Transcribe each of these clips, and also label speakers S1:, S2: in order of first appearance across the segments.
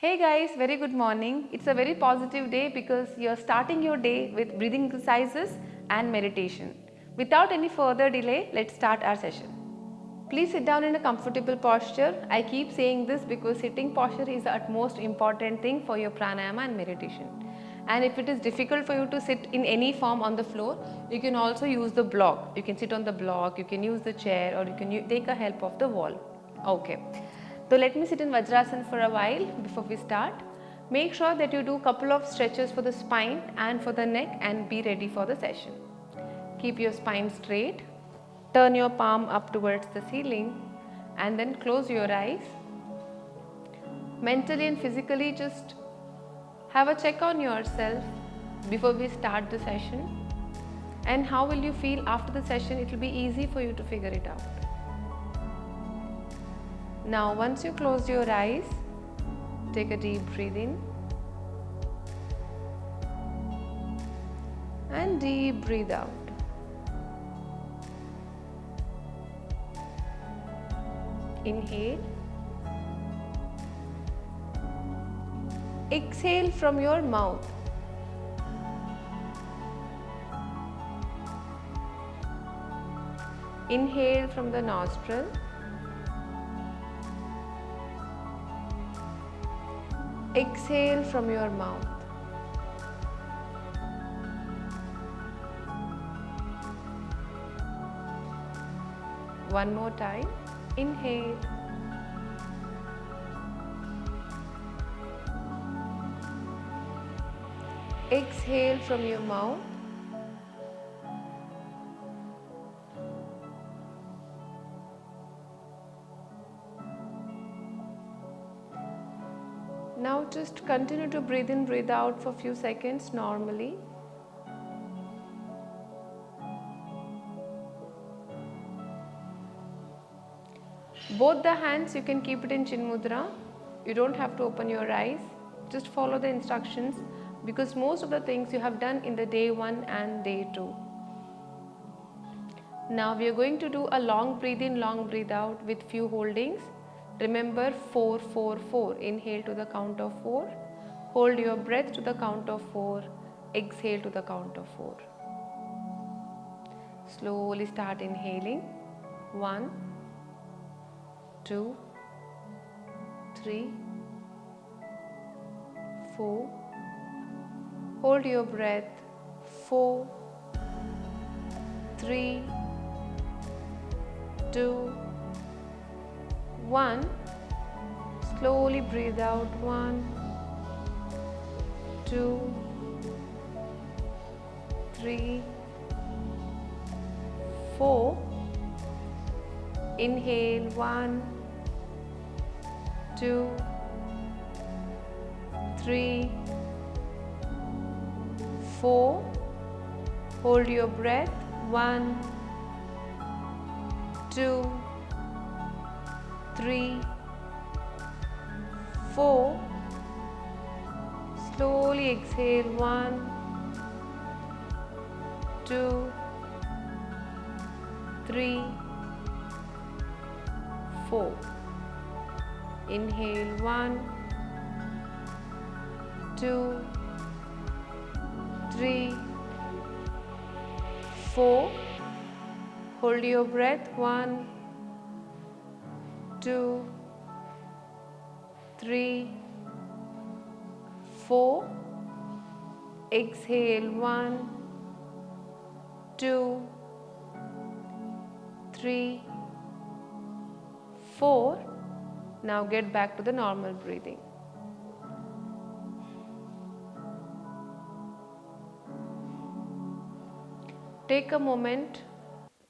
S1: Hey guys, very good morning. It's a very positive day because you're starting your day with breathing exercises and meditation. Without any further delay, let's start our session. Please sit down in a comfortable posture. I keep saying this because sitting posture is the utmost important thing for your pranayama and meditation. And if it is difficult for you to sit in any form on the floor, you can also use the block. You can sit on the block, you can use the chair, or you can take a help of the wall. Okay. So let me sit in Vajrasana for a while before we start. Make sure that you do a couple of stretches for the spine and for the neck and be ready for the session. Keep your spine straight. Turn your palm up towards the ceiling and then close your eyes. Mentally and physically just have a check on yourself before we start the session. And how will you feel after the session? It will be easy for you to figure it out. Now once you close your eyes, take a deep breath in and deep breathe out. Inhale. Exhale from your mouth. Inhale from the nostril. Exhale from your mouth. One more time. Inhale. Exhale from your mouth. Now just continue to breathe in, breathe out for a few seconds normally. Both the hands you can keep it in Chin Mudra. You don't have to open your eyes. Just follow the instructions because most of the things you have done in the day 1 and day 2. Now we are going to do a long breathe in, long breathe out with few holdings. Remember 4, 4, 4. Inhale to the count of 4. Hold your breath to the count of 4. Exhale to the count of 4. Slowly start inhaling. 1, 2, 3, 4. Hold your breath. 4, 3, 2, 1. Slowly breathe out. 1, 2, 3, 4. Inhale. 1, 2, 3, 4. Hold your breath. 1, 2, 3, 4. Slowly exhale. 1, 2, 3, 4. Inhale. 1, 2, 3, 4. Hold your breath. 1, 2, 3, 4. Exhale. 1, 2, 3, 4. Now get back to the normal breathing. Take a moment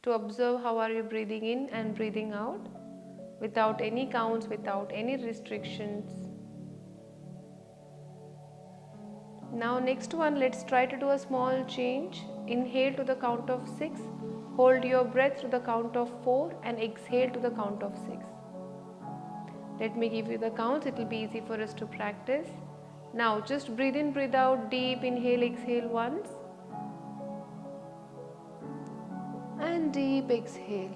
S1: to observe how are you breathing in and breathing out without any counts, without any restrictions. Now next one, let's try to do a small change. Inhale to the count of 6. Hold your breath to the count of 4 and exhale to the count of 6. Let me give you the counts. It will be easy for us to practice. Now just breathe in, breathe out. Deep inhale, exhale once. And deep exhale.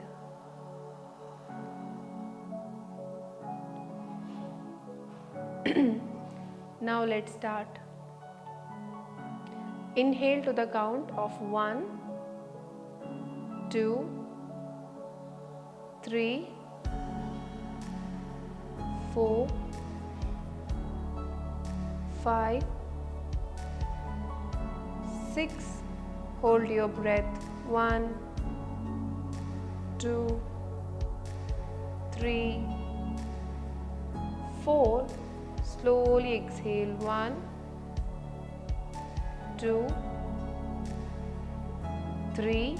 S1: Now let's start. Inhale to the count of 1, 2, 3, 4, 5, 6. Hold your breath. 1, 2, 3, 4. Slowly exhale. 1, 2, 3,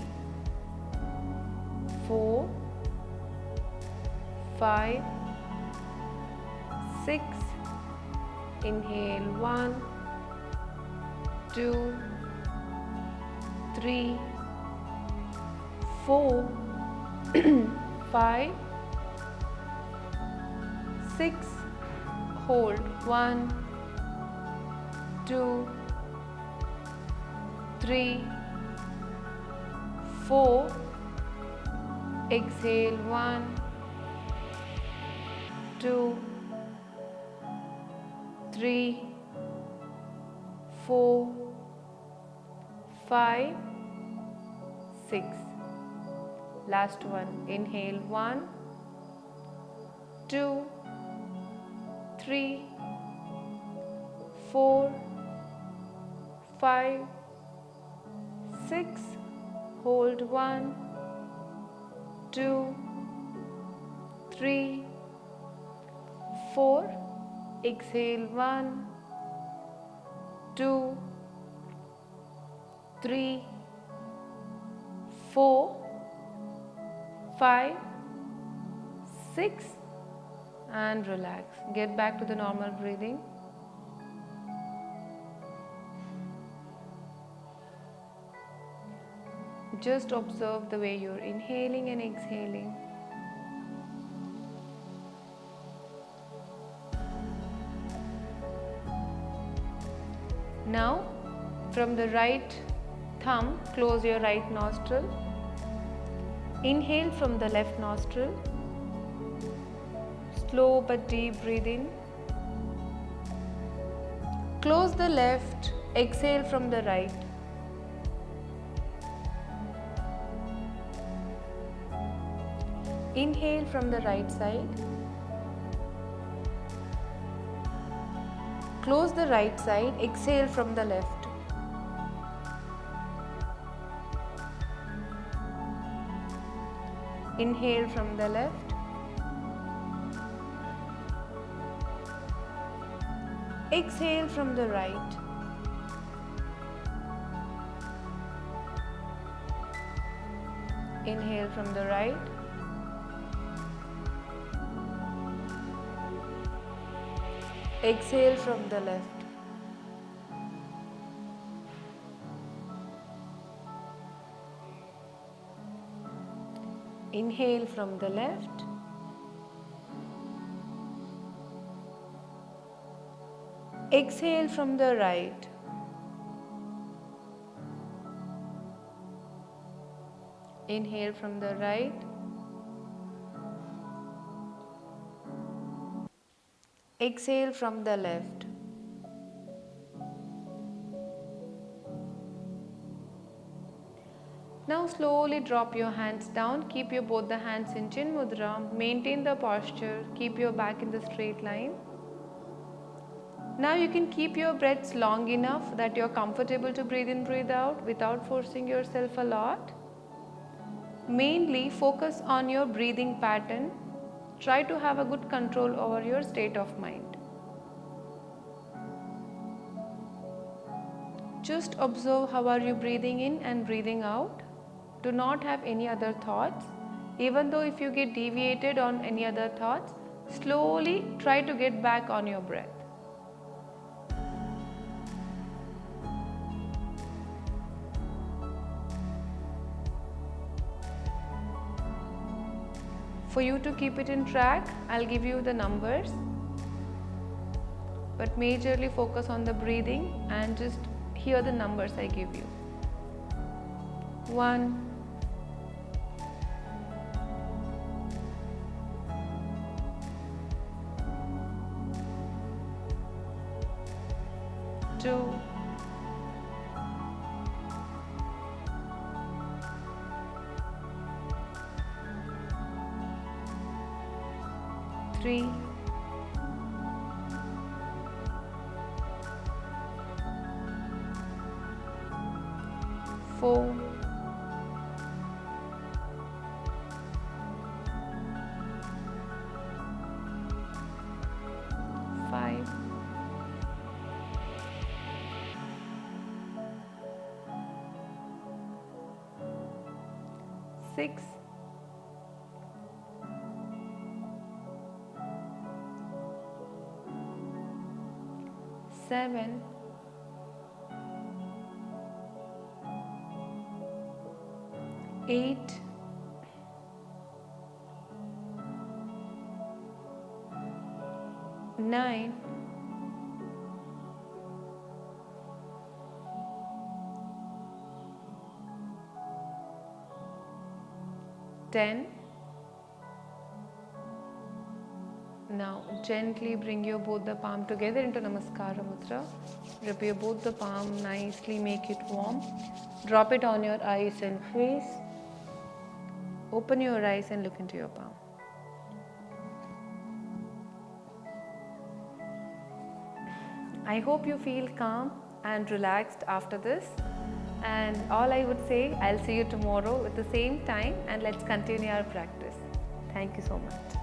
S1: 4, 5, 6. Inhale. 1, 2, 3, 4, 5, 6. Hold. 1, 2, 3, 4. Exhale. 1, 2, 3, 4, 5, 6. Last one. Inhale. 1, 2, 3, 4, 5, 6. Hold. 1, 2, 3, 4. Exhale. 1, 2, 3, 4, 5, 6. And relax. Get back to the normal breathing. Just observe the way you're inhaling and exhaling. Now, from the right thumb, close your right nostril. Inhale from the left nostril. Slow but deep breathe in. Close the left, exhale from the right. Inhale from the right side. Close the right side, exhale from the left. Inhale from the left. Exhale from the right. Inhale from the right. Exhale from the left. Inhale from the left. Exhale from the right. Inhale from the right. Exhale from the left. Now slowly drop your hands down. Keep your both the hands in Chin Mudra. Maintain the posture. Keep your back in the straight line. Now you can keep your breaths long enough that you're comfortable to breathe in, breathe out without forcing yourself a lot. Mainly focus on your breathing pattern. Try to have a good control over your state of mind. Just observe how are you breathing in and breathing out. Do not have any other thoughts. Even though if you get deviated on any other thoughts, slowly try to get back on your breath. For you to keep it in track, I'll give you the numbers, but majorly focus on the breathing and just hear the numbers I give you. 1, 2, 2, 3, 4, 5, 6, 7, 8, 9, 10. Now gently bring your both the palm together into Namaskara Mudra. Rub your both the palm nicely, make it warm. Drop it on your eyes and face. Open your eyes and look into your palm. I hope you feel calm and relaxed after this. And all I would say, I'll see you tomorrow at the same time and let's continue our practice. Thank you so much.